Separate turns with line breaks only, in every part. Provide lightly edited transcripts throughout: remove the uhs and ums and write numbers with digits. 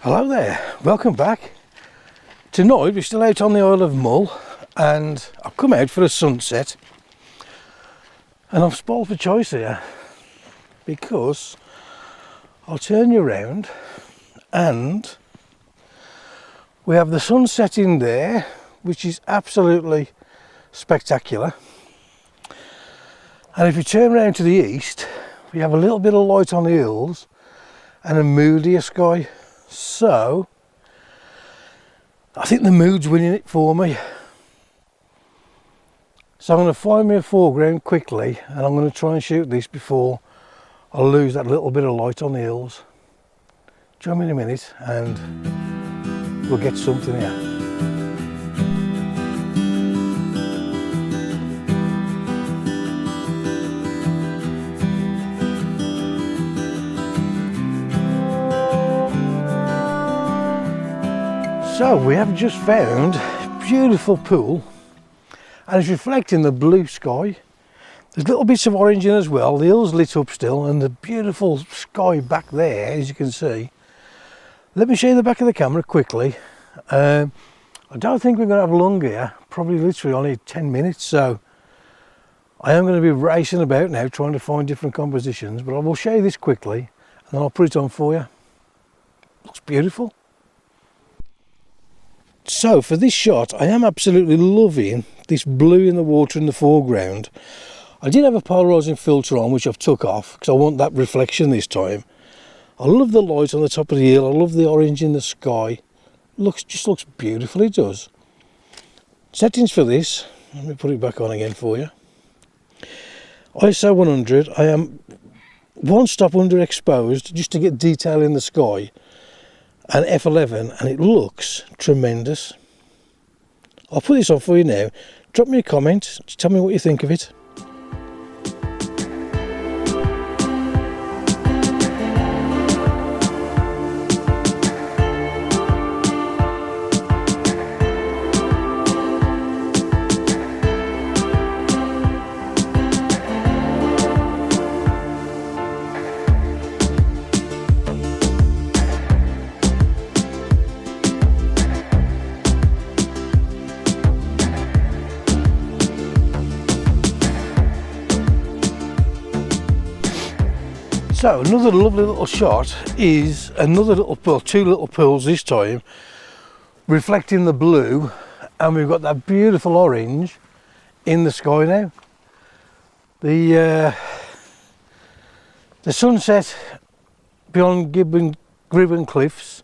Hello there, welcome back. Tonight we're still out on the Isle of Mull and I've come out for a sunset and I've spoiled for choice here because I'll turn you around and we have the sun setting there, which is absolutely spectacular, and if you turn around to the east we have a little bit of light on the hills and a moodier sky. So I think the mood's winning it for me. So I'm going to find me a foreground quickly and I'm going to try and shoot this before I lose that little bit of light on the hills. Join me in a minute and we'll get something here. So we have just found a beautiful pool and it's reflecting the blue sky. There's little bits of orange in as well, the hill's lit up still and the beautiful sky back there, as you can see. Let me show you the back of the camera quickly. I don't think we're going to have long here, probably literally only 10 minutes, so I am going to be racing about now trying to find different compositions, but I will show you this quickly and then I'll put it on for you. Looks beautiful. So for this shot I am absolutely loving this blue in the water in the foreground. I did have a polarizing filter on which I've took off because I want that reflection this time. I love the light on the top of the hill, I love the orange in the sky. Just looks beautiful, it does. Settings for this, let me put it back on again for you. ISO 100, I am one stop underexposed just to get detail in the sky. And F11 and it looks tremendous. I'll put this on for you now. Drop me a comment, tell me what you think of it. So another lovely little shot is another little pool, two little pools this time, reflecting the blue, and we've got that beautiful orange in the sky now. The sunset beyond Gribun Cliffs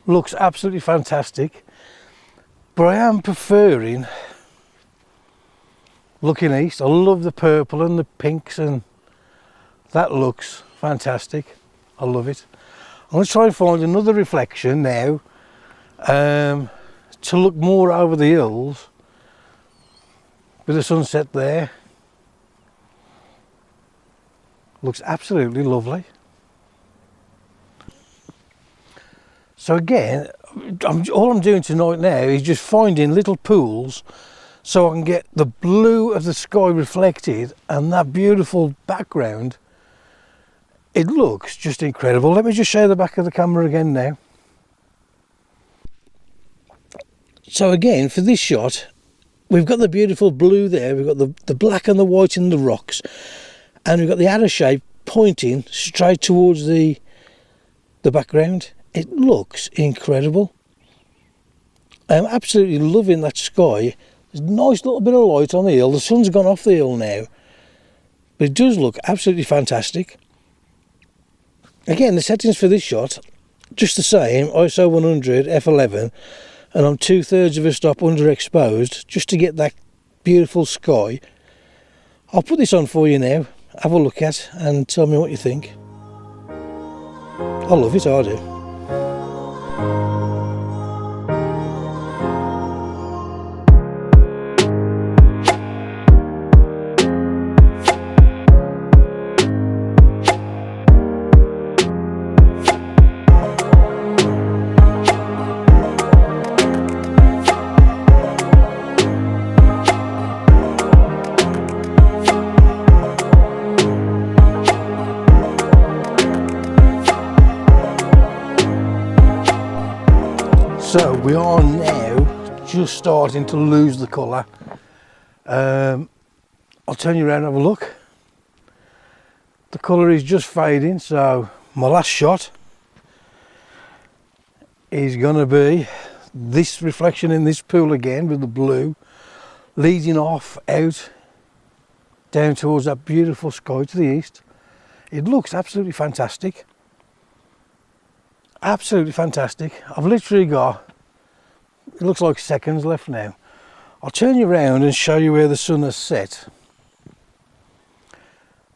looks absolutely fantastic, but I am preferring looking east. I love the purple and the pinks and that looks fantastic. I love it. I'm going to try and find another reflection now to look more over the hills with the sunset there. Looks absolutely lovely. So again, all I'm doing tonight now is just finding little pools so I can get the blue of the sky reflected and that beautiful background. It looks just incredible. Let me just show the back of the camera again now. So again, for this shot, we've got the beautiful blue there, we've got the black and the white in the rocks, and we've got the arrow shape pointing straight towards the background. It looks incredible. I'm absolutely loving that sky. There's a nice little bit of light on the hill. The sun's gone off the hill now, but it does look absolutely fantastic. Again, the settings for this shot, just the same, ISO 100, F11, and I'm 2/3 of a stop underexposed, just to get that beautiful sky. I'll put this on for you now, have a look at, and tell me what you think. I love it, I do. So we are now just starting to lose the colour. I'll turn you around and have a look. The colour is just fading, so my last shot is going to be this reflection in this pool again with the blue leading off out down towards that beautiful sky to the east. It looks absolutely fantastic. Absolutely fantastic. I've literally got, it looks like seconds left now. I'll turn you around and show you where the sun has set.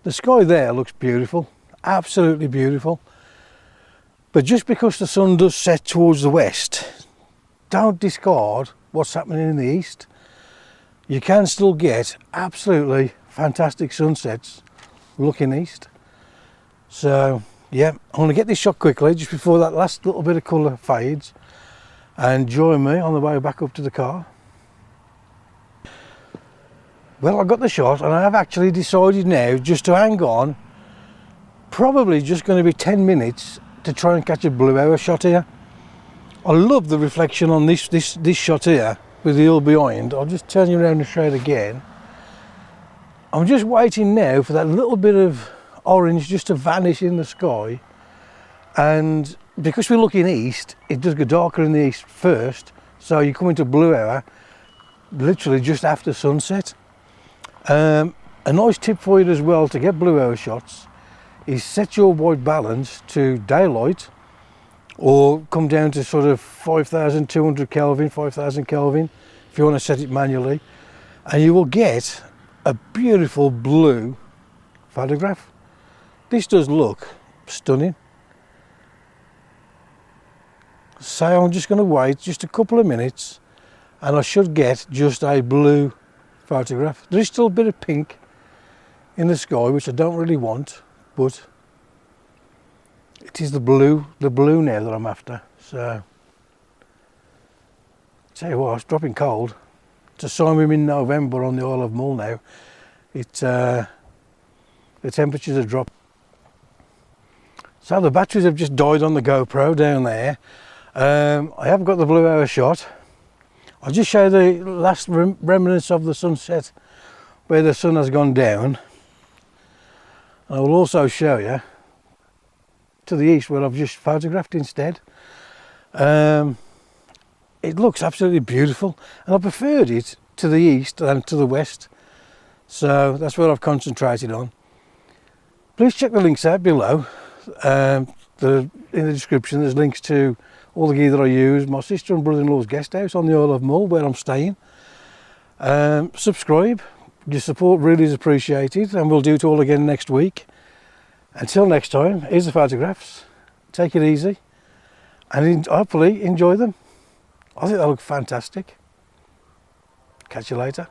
The sky there looks beautiful, absolutely beautiful. But just because the sun does set towards the west, don't discard what's happening in the east. You can still get absolutely fantastic sunsets looking east. So yeah, I'm going to get this shot quickly just before that last little bit of colour fades, and join me on the way back up to the car. Well, I got the shot and I have actually decided now just to hang on, probably just going to be 10 minutes to try and catch a blue hour shot here. I love the reflection on this shot here with the hill behind. I'll just turn you around and show it again. I'm just waiting now for that little bit of orange just to vanish in the sky, and because we're looking east, it does go darker in the east first, so you come into blue hour literally just after sunset. A nice tip for you as well to get blue hour shots is set your white balance to daylight, or come down to sort of 5200 Kelvin, 5000 Kelvin if you want to set it manually, and you will get a beautiful blue photograph. This does look stunning. So I'm just going to wait just a couple of minutes and I should get just a blue photograph. There is still a bit of pink in the sky, which I don't really want, but it is the blue now that I'm after. So tell you what, it's dropping cold. It's a sign we're in November on the Isle of Mull now. The temperatures have dropped. So the batteries have just died on the GoPro down there. I have got the blue hour shot. I'll just show the last remnants of the sunset where the sun has gone down. I will also show you to the east where I've just photographed instead. It looks absolutely beautiful, and I preferred it to the east than to the west, so that's what I've concentrated on. Please check the links out below. In the description there's links to all the gear that I use, my sister and brother-in-law's guest house on the Isle of Mull where I'm staying. Subscribe, your support really is appreciated, and we'll do it all again next week. Until next time, here's the photographs. Take it easy and hopefully enjoy them. I think they look fantastic. Catch you later.